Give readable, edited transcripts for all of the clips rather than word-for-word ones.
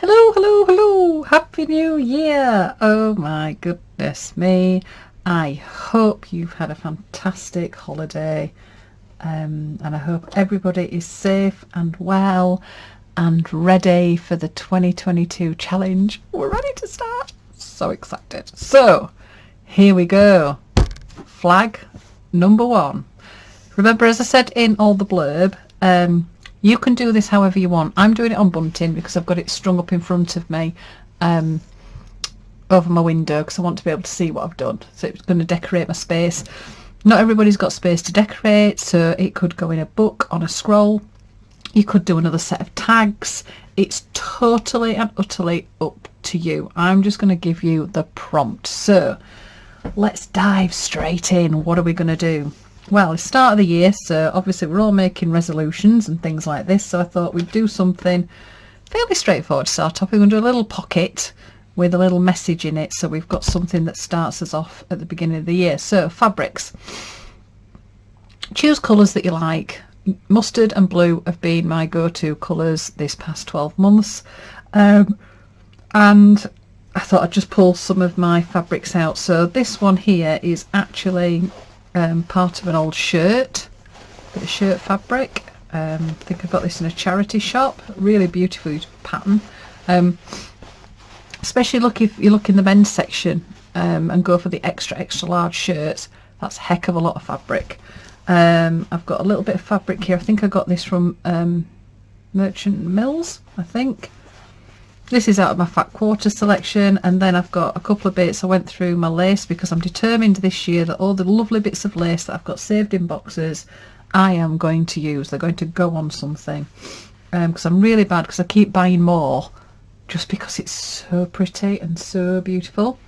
Hello, hello, hello! Happy New Year! Oh my goodness me. I hope you've had a fantastic holiday, and I hope everybody is safe and well and ready for the 2022 challenge. We're ready to start. So excited. So, here we go. Flag number 1. Remember, as I said in all the blurb, you can do this however you want. I'm doing it on bunting because I've got it strung up in front of me over my window because I want to be able to see what I've done. So it's going to decorate my space. Not everybody's got space to decorate, so it could go in a book, on a scroll. You could do another set of tags. It's totally and utterly up to you. I'm just going to give you the prompt. So let's dive straight in. What are we going to do? Well, it's start of the year, so obviously we're all making resolutions and things like this, so I thought we'd do something fairly straightforward to start off. We're going to do a little pocket with a little message in it, so we've got something that starts us off at the beginning of the year. So, fabrics. Choose colours that you like. Mustard and blue have been my go-to colours this past 12 months. And I thought I'd just pull some of my fabrics out. So this one here is actually part of an old shirt, bit of shirt fabric. I think I got this in a charity shop. Really beautiful pattern. Especially if you look in the men's section and go for the extra large shirts. That's a heck of a lot of fabric. I've got a little bit of fabric here. I think I got this from Merchant Mills, I think. This is out of my fat quarter selection, and then I've got a couple of bits. I went through my lace because I'm determined this year that all the lovely bits of lace that I've got saved in boxes I am going to use. They're going to go on something because I'm really bad because I keep buying more just because it's so pretty and so beautiful.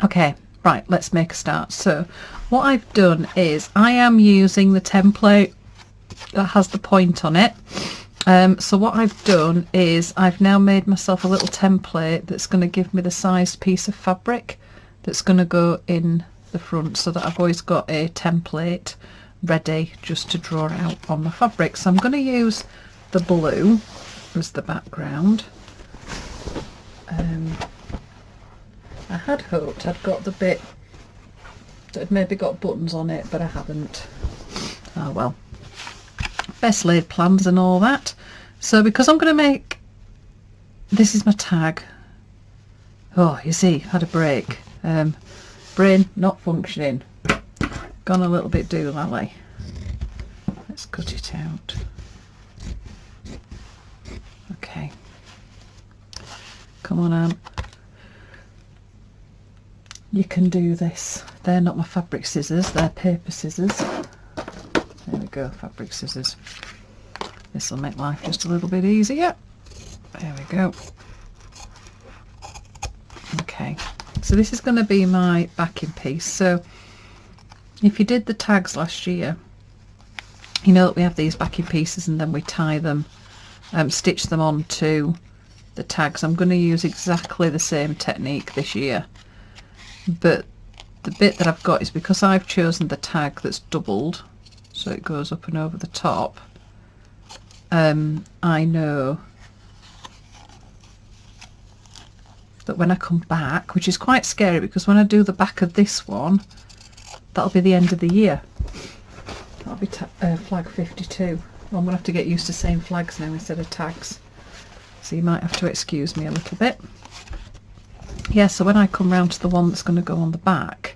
Okay, right, let's make a start. So what I've done is I am using the template that has the point on it. So what I've done is I've now made myself a little template that's going to give me the sized piece of fabric that's going to go in the front, so that I've always got a template ready just to draw out on the fabric. So I'm going to use the blue as the background. I had hoped I'd got the bit that had maybe got buttons on it, but I haven't. Oh well. Best laid plans and all that. So because I'm going to make, this is my tag. Oh, you see, had a break. Brain not functioning. Gone a little bit doolally. Let's cut it out. Okay. Come on, Anne. You can do this. They're not my fabric scissors, they're paper scissors. There we go, fabric scissors. This will make life just a little bit easier. There we go. Okay, so this is going to be my backing piece. So if you did the tags last year, you know that we have these backing pieces and then we tie them, stitch them onto the tags. I'm going to use exactly the same technique this year, but the bit that I've got is because I've chosen the tag that's doubled, so it goes up and over the top. I know that when I come back, which is quite scary because when I do the back of this one, that'll be the end of the year. That'll be flag 52. Well, I'm going to have to get used to saying flags now instead of tags, so you might have to excuse me a little bit. Yeah, so when I come round to the one that's going to go on the back,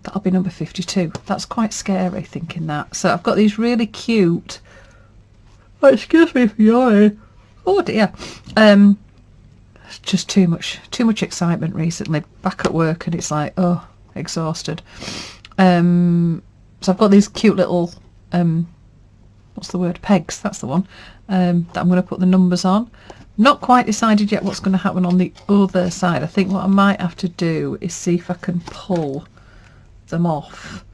that'll be number 52. That's quite scary thinking that. So I've got these really cute, oh, excuse me for yawning. Oh dear. Just too much excitement recently. Back at work and it's like, oh, exhausted. So I've got these cute little, what's the word? Pegs, that's the one. That I'm going to put the numbers on. Not quite decided yet what's going to happen on the other side. I think what I might have to do is see if I can pull them off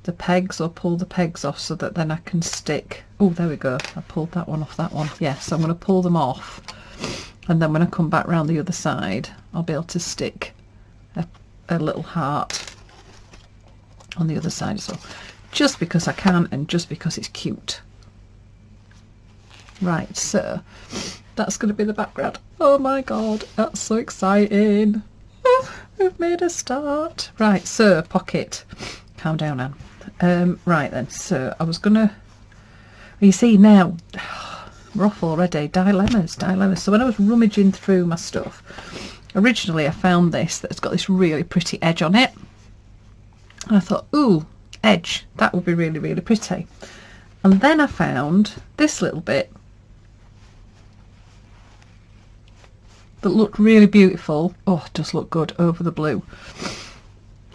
the pegs, or pull the pegs off so that then I can stick. Oh, there we go. I pulled that one off that one. Yes, I'm going to pull them off, and then when I come back round the other side, I'll be able to stick a little heart on the other side as well, just because I can and just because it's cute. Right, so That's going to be the background. Oh my god, that's so exciting. Oh, we've made a start. Right, so pocket. Calm down, Anne. Right then, so I was going to... You see now, we're off already. Dilemmas. So when I was rummaging through my stuff, originally I found this that's got this really pretty edge on it. And I thought, ooh, edge, that would be really, really pretty. And then I found this little bit that looked really beautiful. Oh, it does look good over the blue.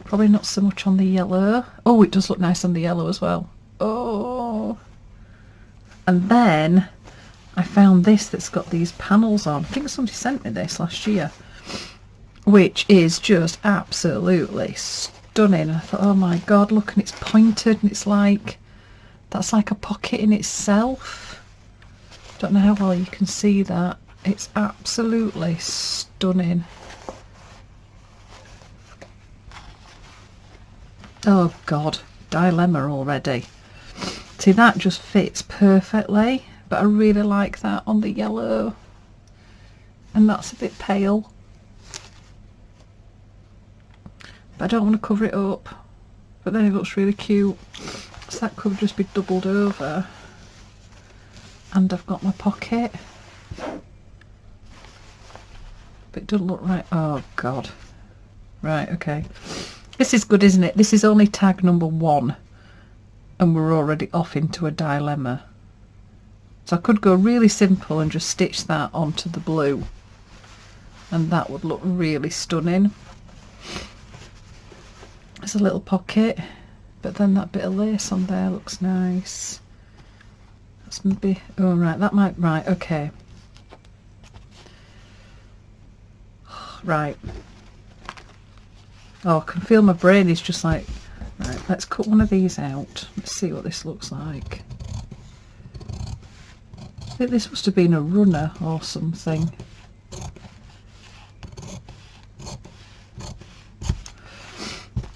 Probably not so much on the yellow. Oh, it does look nice on the yellow as well. Oh. And then I found this that's got these panels on. I think somebody sent me this last year, which is just absolutely stunning. I thought, oh my god, look, and it's pointed, and it's like, that's like a pocket in itself. Don't know how well you can see that. It's absolutely stunning. Oh god, dilemma already. See, that just fits perfectly, but I really like that on the yellow. And that's a bit pale. But I don't want to cover it up. But then it looks really cute. So that could just be doubled over. And I've got my pocket. But it doesn't look right. Oh god. Right, okay. This is good, isn't it? This is only tag number 1. And we're already off into a dilemma. So I could go really simple and just stitch that onto the blue. And that would look really stunning. There's a little pocket. But then that bit of lace on there looks nice. That's maybe... Oh, right. That might... Right, okay. Right. Oh, I can feel my brain is just like... Right, let's cut one of these out. Let's see what this looks like. I think this must have been a runner or something.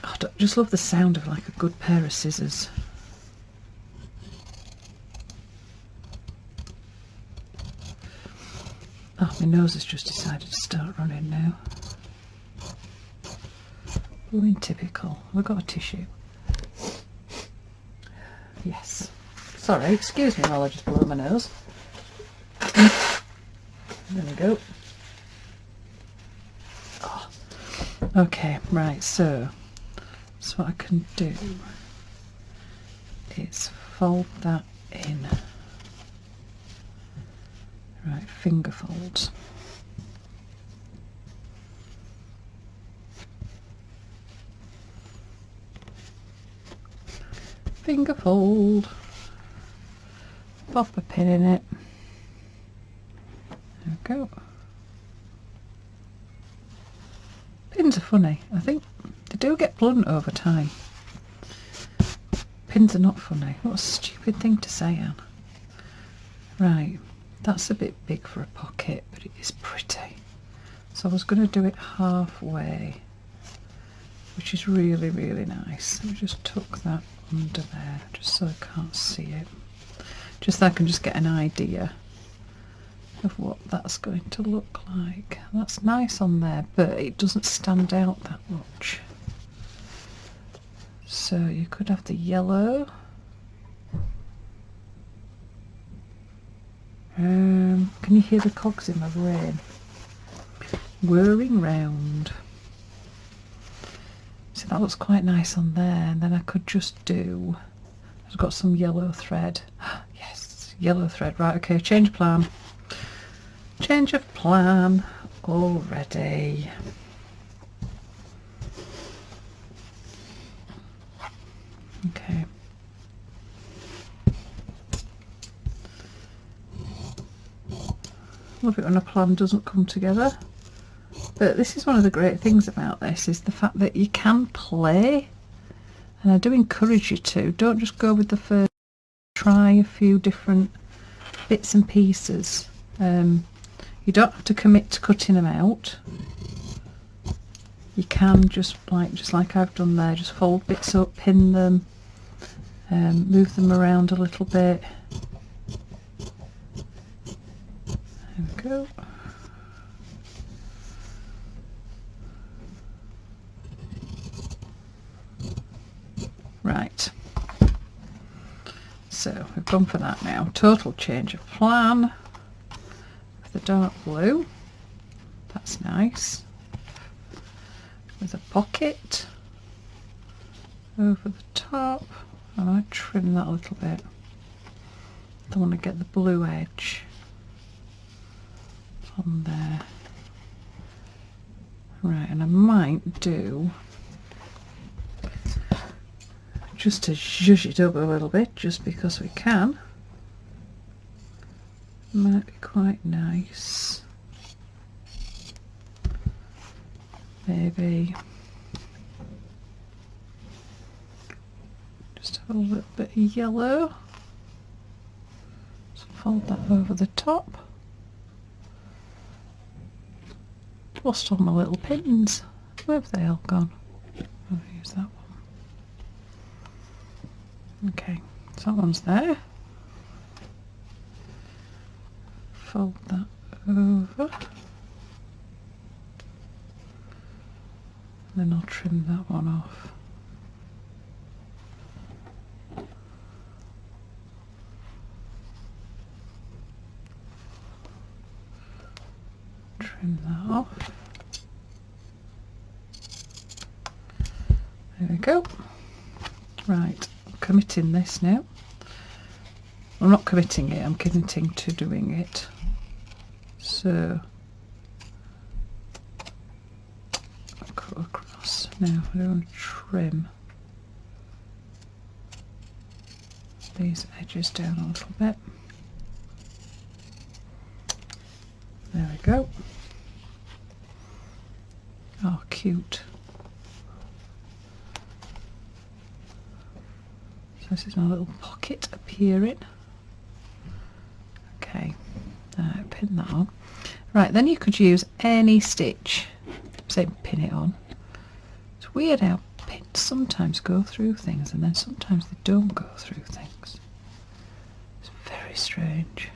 I just love the sound of like a good pair of scissors. Oh, my nose has just decided to start running now. Blooming typical. We've got a tissue. Yes. Sorry, excuse me while I just blow my nose. There we go. Oh. Okay, right, so what I can do is fold that in. Right, finger folds. Finger fold. Pop a pin in it. There we go. Pins are funny. I think they do get blunt over time. Pins are not funny. What a stupid thing to say, Anne. Right, that's a bit big for a pocket, but it is pretty. So I was going to do it halfway, which is really, really nice. Let me just tuck that under there, just so I can't see it. Just so I can just get an idea of what that's going to look like. That's nice on there, but it doesn't stand out that much. So you could have the yellow. Can you hear the cogs in my brain whirring round? So that looks quite nice on there, and then I could just do, I've got some yellow thread. Yes, yellow thread. Right, okay, change of plan. Change of plan already. Okay. Love it when a plan doesn't come together. But this is one of the great things about this, is the fact that you can play. And I do encourage you to. Don't just go with the first. Try a few different bits and pieces. You don't have to commit to cutting them out. You can just like I've done there, just fold bits up, pin them, move them around a little bit. There we go. Right, so we've gone for that now. Total change of plan with the dark blue. That's nice. With a pocket over the top. I might trim that a little bit. I want to get the blue edge on there. Right, and I might do, just to zhuzh it up a little bit, just because we can. Might be quite nice. Maybe just have a little bit of yellow. So fold that over the top. Lost all my little pins. Where have they all gone? I'll use that one. Okay, so that one's there. Fold that over. Then I'll trim that one off. Trim that off. There we go. Right, I'm committing this now. I'm not committing it, I'm committing to doing it. So I'll cut across. Now I want to trim these edges down a little bit. There we go. Oh, cute. So this is my little pocket appearing. Okay, pin that on. Right, then you could use any stitch. Say pin it on. It's weird how pins sometimes go through things and then sometimes they don't go through things. It's very strange.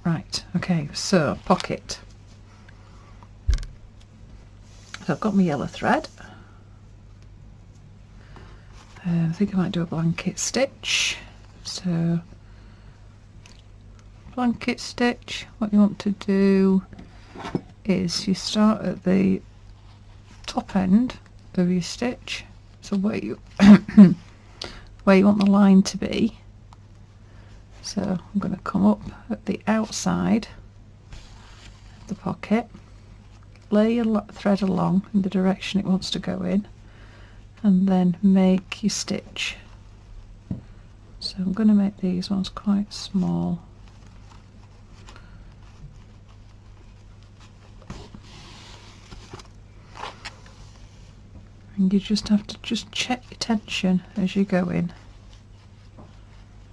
Right, okay, so pocket. So I've got my yellow thread. I think I might do a blanket stitch. So blanket stitch, what you want to do is you start at the top end of your stitch, so where you where you want the line to be. So I'm going to come up at the outside of the pocket, lay your thread along in the direction it wants to go in, and then make your stitch. So I'm going to make these ones quite small. And you just have to just check your tension as you go in.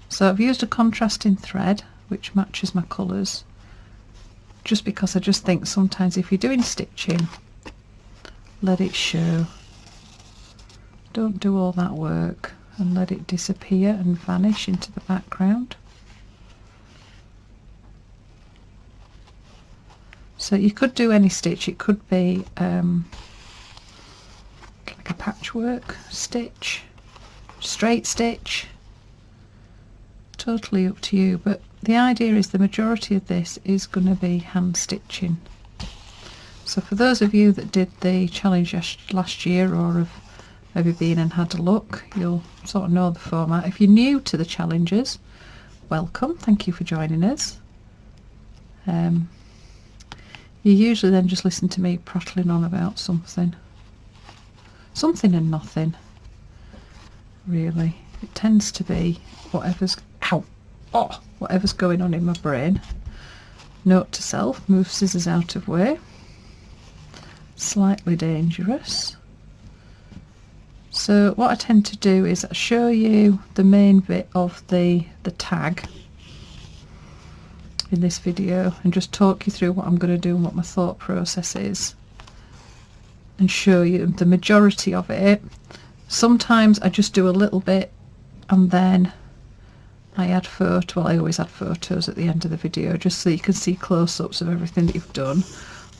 So I've used a contrasting thread which matches my colours, just because I just think sometimes if you're doing stitching, let it show. Don't do all that work and let it disappear and vanish into the background. So you could do any stitch. It could be like a patchwork stitch, straight stitch, totally up to you, but the idea is the majority of this is going to be hand stitching. So for those of you that did the challenge last year or have maybe been and had a look, you'll sort of know the format. If you're new to the challenges, welcome, thank you for joining us. You usually then just listen to me prattling on about something and nothing, really. It tends to be whatever's whatever's going on in my brain. Note to self, move scissors out of way. Slightly dangerous. So what I tend to do is show you the main bit of the tag in this video and just talk you through what I'm going to do and what my thought process is, and show you the majority of it. Sometimes I just do a little bit and then I add well, I always add photos at the end of the video just so you can see close-ups of everything that you've done,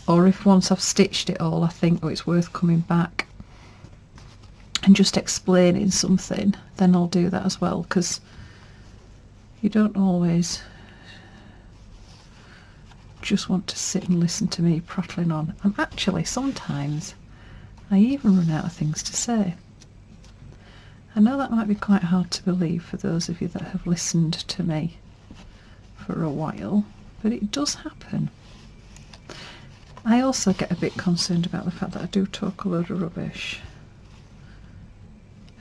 or if once I've stitched it all I think, oh, it's worth coming back and just explaining something, then I'll do that as well, because you don't always just want to sit and listen to me prattling on. And actually sometimes I even run out of things to say. I know that might be quite hard to believe for those of you that have listened to me for a while, but it does happen. I also get a bit concerned about the fact that I do talk a load of rubbish,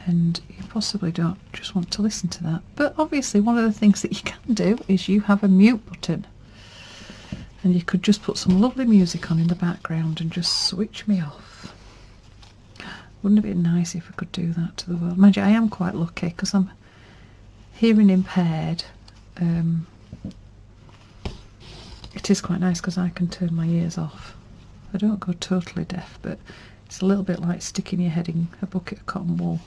and you possibly don't just want to listen to that. But obviously one of the things that you can do is you have a mute button, and you could just put some lovely music on in the background and just switch me off. Wouldn't it be nice if I could do that to the world? Mind you, I am quite lucky because I'm hearing impaired. It is quite nice because I can turn my ears off. I don't go totally deaf, but it's a little bit like sticking your head in a bucket of cotton wool.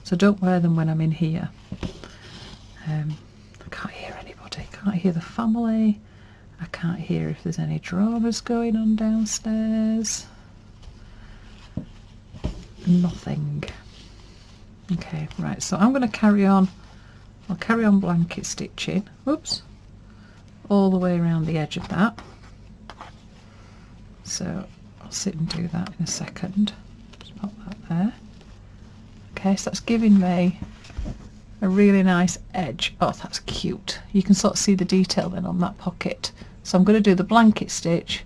So don't wear them when I'm in here. I can't hear anybody. I can't hear the family. I can't hear if there's any dramas going on downstairs. Nothing. Okay, right, so I'm going to carry on. I'll carry on blanket stitching. Oops. All the way around the edge of that. So I'll sit and do that in a second. Just pop that there. Okay, so that's giving me a really nice edge. Oh, that's cute. You can sort of see the detail then on that pocket. So I'm going to do the blanket stitch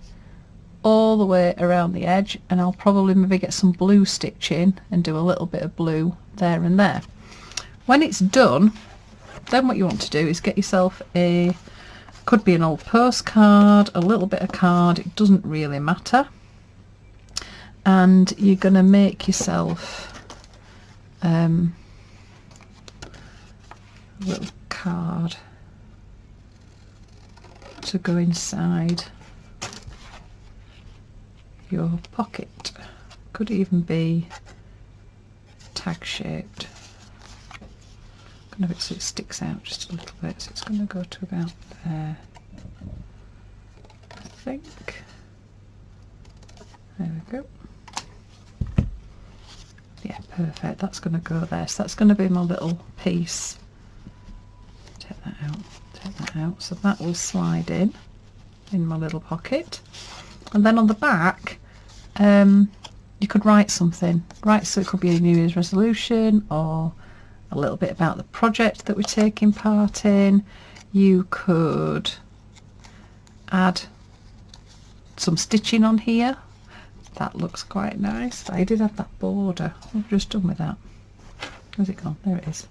all the way around the edge, and I'll probably maybe get some blue stitch in and do a little bit of blue there and there. When it's done, then what you want to do is get yourself a, could be an old postcard, a little bit of card, it doesn't really matter, and you're going to make yourself a little card to go inside your pocket. Could even be tag shaped. I'm going to have it so it sticks out just a little bit, so it's going to go to about there, I think. There we go. Yeah, perfect. That's going to go there. So that's going to be my little piece. Take that out. Take that out. So that will slide in my little pocket. And then on the back, you could write something. So it could be a New Year's resolution, or a little bit about the project that we're taking part in. You could add some stitching on here. That looks quite nice. I did have that border. I've just done with that. Where's it gone? There it is.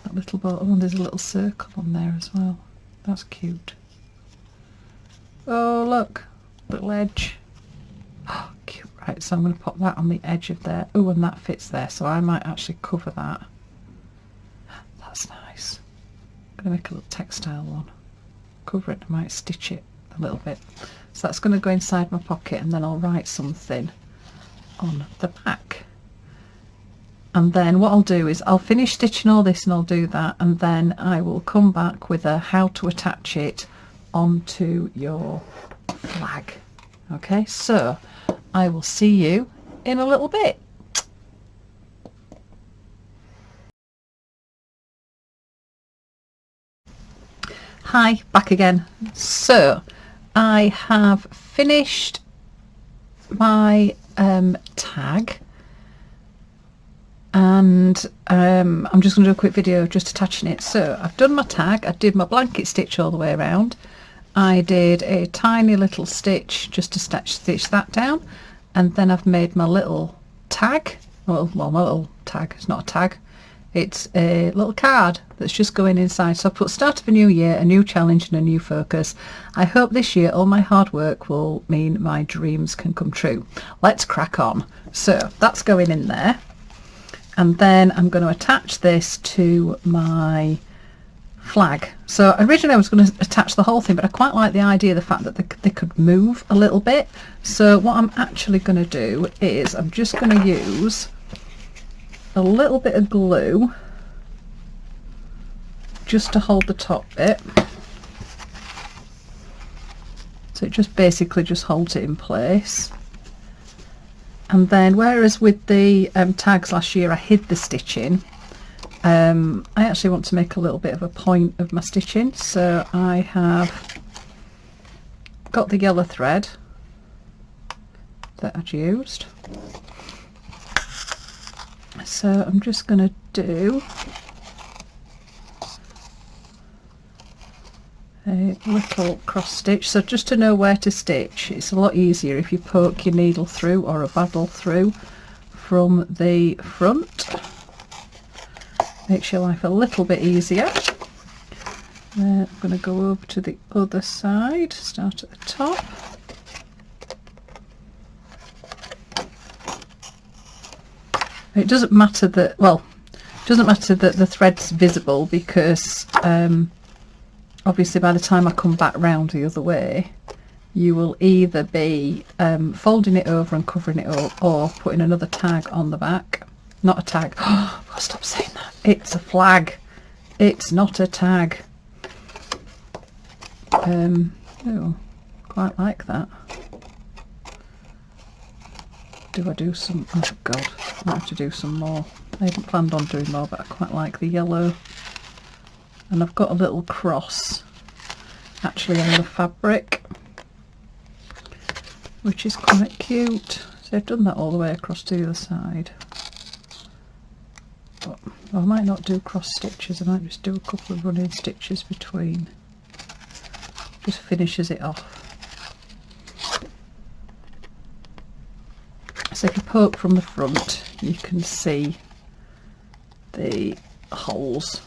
That little border. Oh, there's a little circle on there as well. That's cute. Oh, look. Little edge. Oh, cute. Right, so I'm going to pop that on the edge of there. Oh, and that fits there, so I might actually cover that. That's nice. I'm going to make a little textile one. Cover it. I might stitch it a little bit. So that's going to go inside my pocket, and then I'll write something on the back. And then what I'll do is I'll finish stitching all this and I'll do that, and then I will come back with a how to attach it onto your flag. Okay, so I will see you in a little bit. Hi, back again. So I have finished my tag, and I'm just going to do a quick video just attaching it. So I've done my tag, I did my blanket stitch all the way around, I did a tiny little stitch just to stitch that down, and then I've made my little tag. Well, my little tag, it's not a tag, it's a little card that's just going inside. So I put start of a new year, a new challenge and a new focus. I hope this year all my hard work will mean my dreams can come true. Let's crack on. So that's going in there, and then I'm going to attach this to my flag. So originally I was going to attach the whole thing, but I quite like the idea, the fact that they could move a little bit. So what I'm actually going to do is I'm just going to use a little bit of glue just to hold the top bit. So it just basically just holds it in place. And then, whereas with the tags last year I hid the stitching, I actually want to make a little bit of a point of my stitching. So I have got the yellow thread that I'd used. So I'm just going to do a little cross stitch. So just to know where to stitch, it's a lot easier if you poke your needle through or a baddle through from the front. Makes your life a little bit easier. Then I'm going to go over to the other side, start at the top. It doesn't matter that, well, it doesn't matter that the thread's visible, because obviously by the time I come back round the other way, you will either be folding it over and covering it up, or putting another tag on the back. Not a tag. Oh, I've got to stop saying that. It's a flag. It's not a tag. Oh, quite like that. Do I do some? Oh God, I might have to do some more. I hadn't planned on doing more, but I quite like the yellow. And I've got a little cross actually on the fabric, which is quite cute. So I've done that all the way across to the other side. But I might not do cross stitches, I might just do a couple of running stitches between. Just finishes it off. So if you poke from the front, you can see the holes.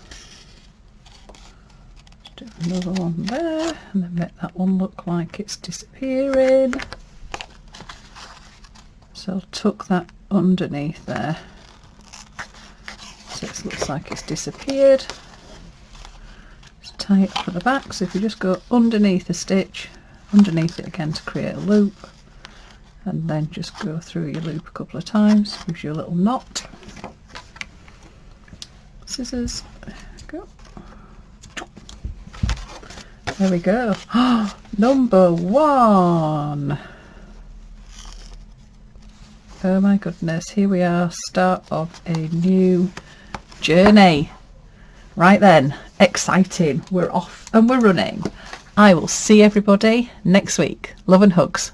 Do another one there, and then make that one look like it's disappearing. So I'll tuck that underneath there, so it looks like it's disappeared. Just tie it up at the back, so if you just go underneath the stitch, underneath it again to create a loop, and then just go through your loop a couple of times, gives you a little knot. Scissors, there we go. There we go. Number one. Oh my goodness, here we are, start of a new journey. Right then, exciting, we're off and we're running. I will see everybody next week. Love and hugs.